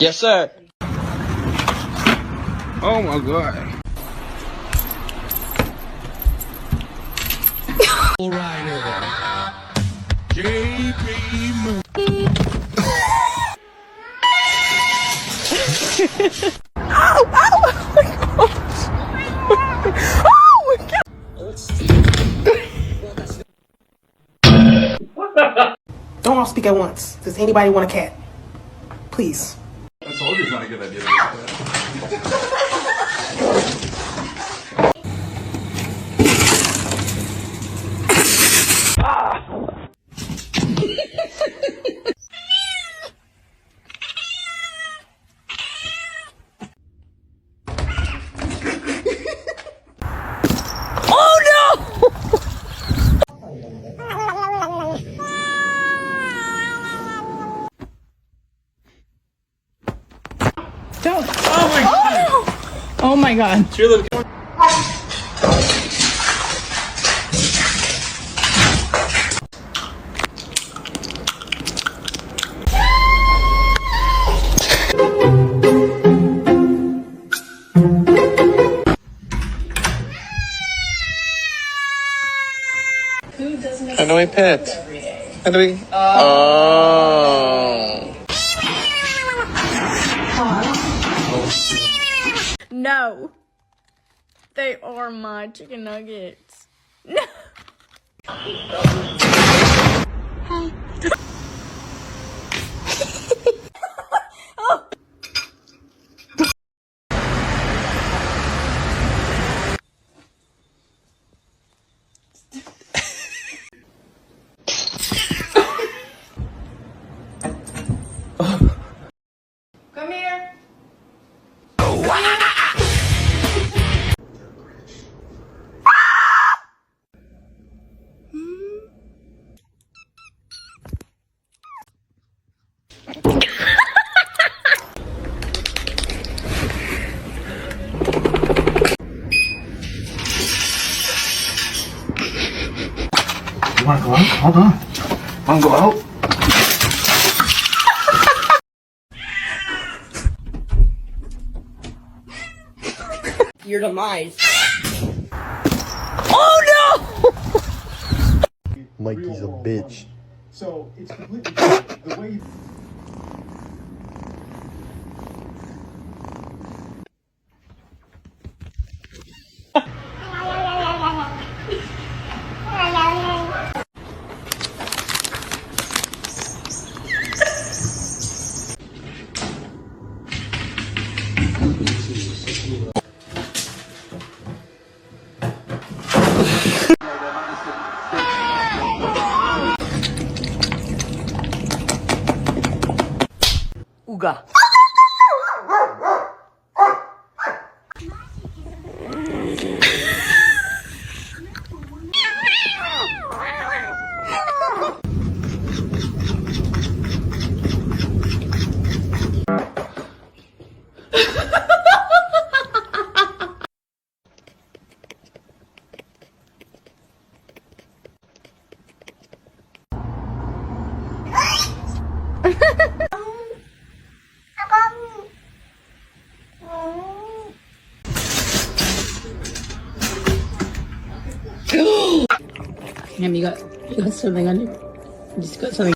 Yes, sir. Oh my god. Rider. JP Moon. Don't all speak at once. Does anybody want a cat? Please. I told you it's not a good idea. Don't. Oh my god. How do we pet? How do we? Oh. No. They are my chicken nuggets. No. Come here. You wanna go out? Hold on. Wanna go out? Your demise. Mikey's a bitch. So it's completely different. The way you... Uga. Damn, you got something on you. You just got something.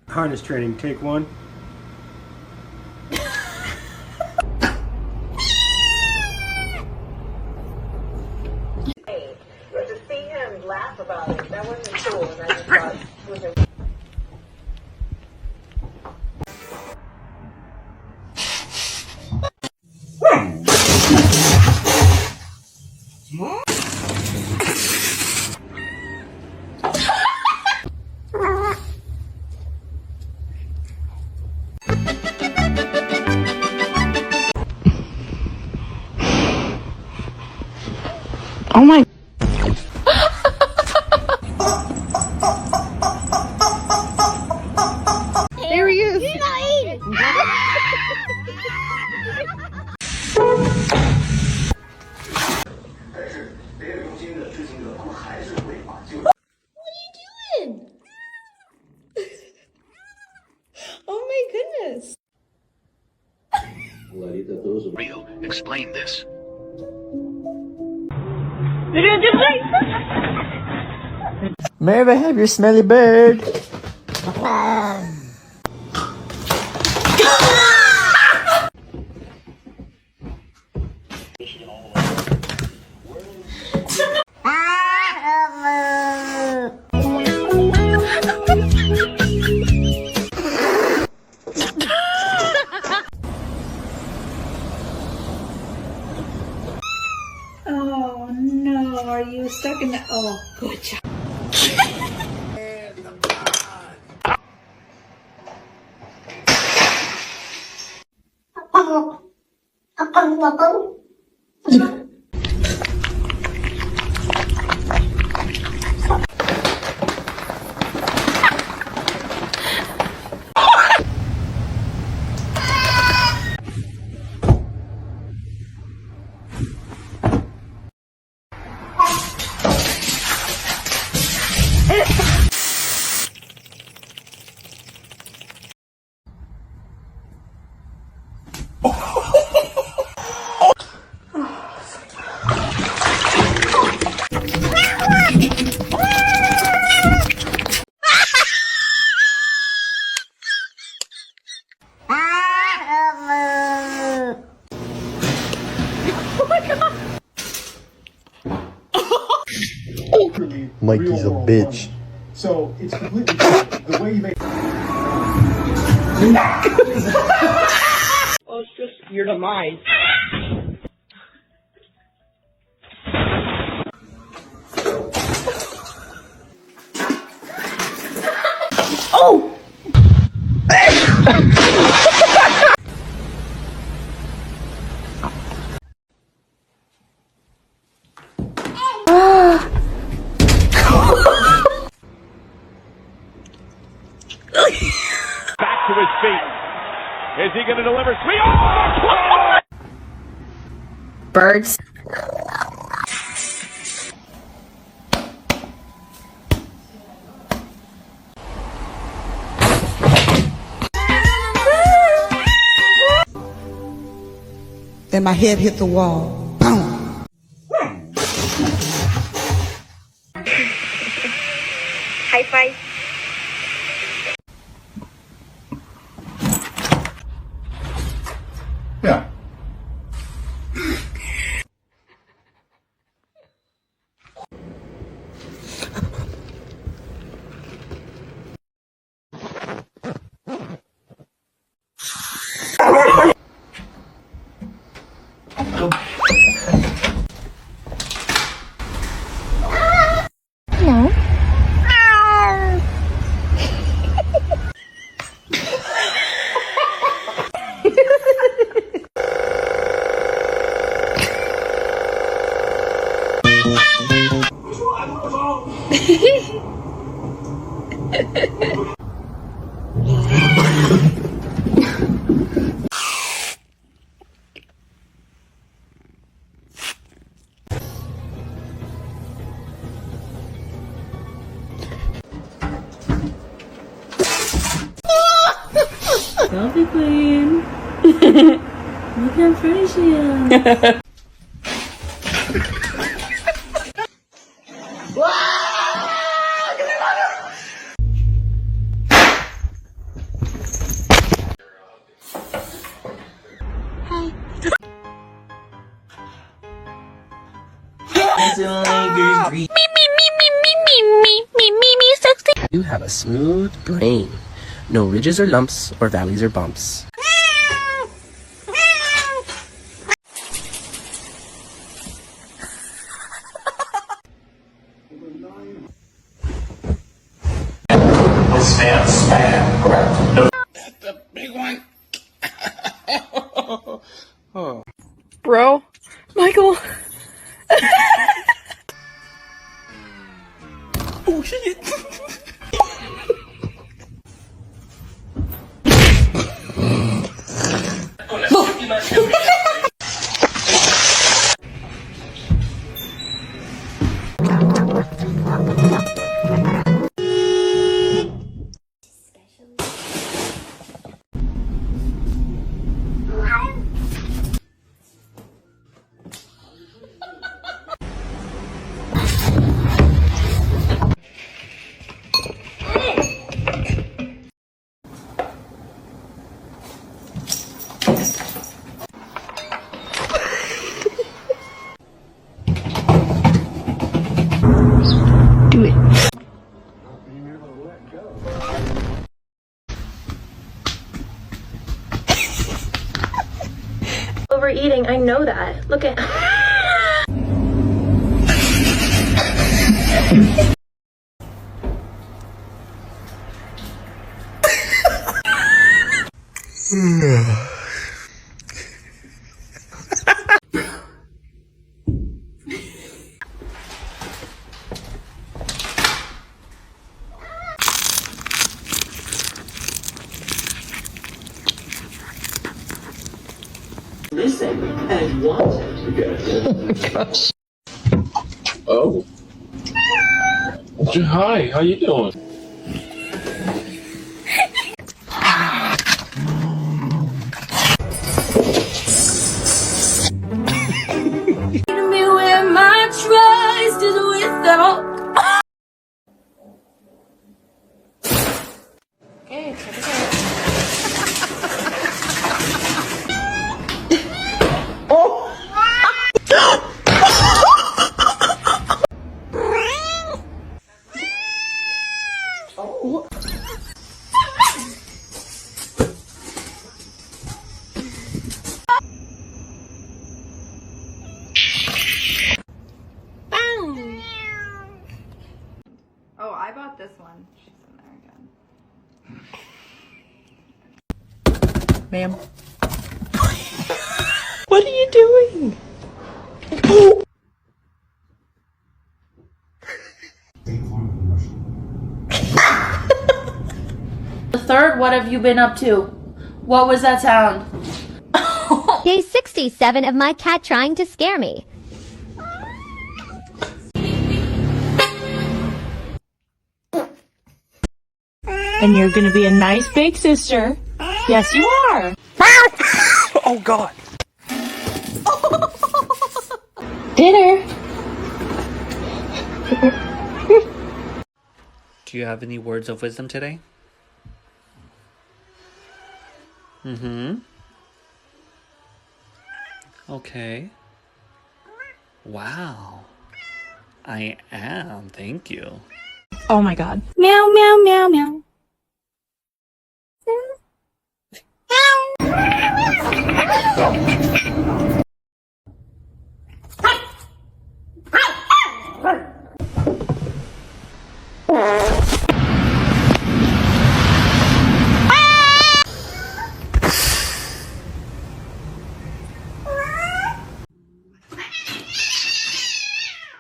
Harness training, take one. But to see him laugh about it, that wasn't cool. And I just thought it was a Oh my. explain this. May I have your smelly bird? Oh no, are you stuck in the. Oh, good job. Mikey's a bitch. So it's completely different. The way you make. Well, it's just your demise. Back to his feet. Is he going to deliver? Sweet. Oh! Birds. Then my head hit the wall. Boom. High five. Yeah. Selfie queen. Look how pretty she is. You have a smooth brain. No ridges or lumps, or valleys or bumps. The big one. Bro, Michael. Oh shit! eating. I know that. Look at. Oh. Hi, how you doing? Me where my trust is without. Okay, check it out. Oh, I bought this one. She's in there again. Ma'am. What are you doing? The third, what have you been up to? What was that sound? Day 67 of my cat trying to scare me. And you're gonna be a nice big sister. Yes, you are. Oh God. Dinner. Do you have any words of wisdom today? Mm-hmm. Okay. Wow. I am, thank you. Oh my god. Meow, meow, meow, meow.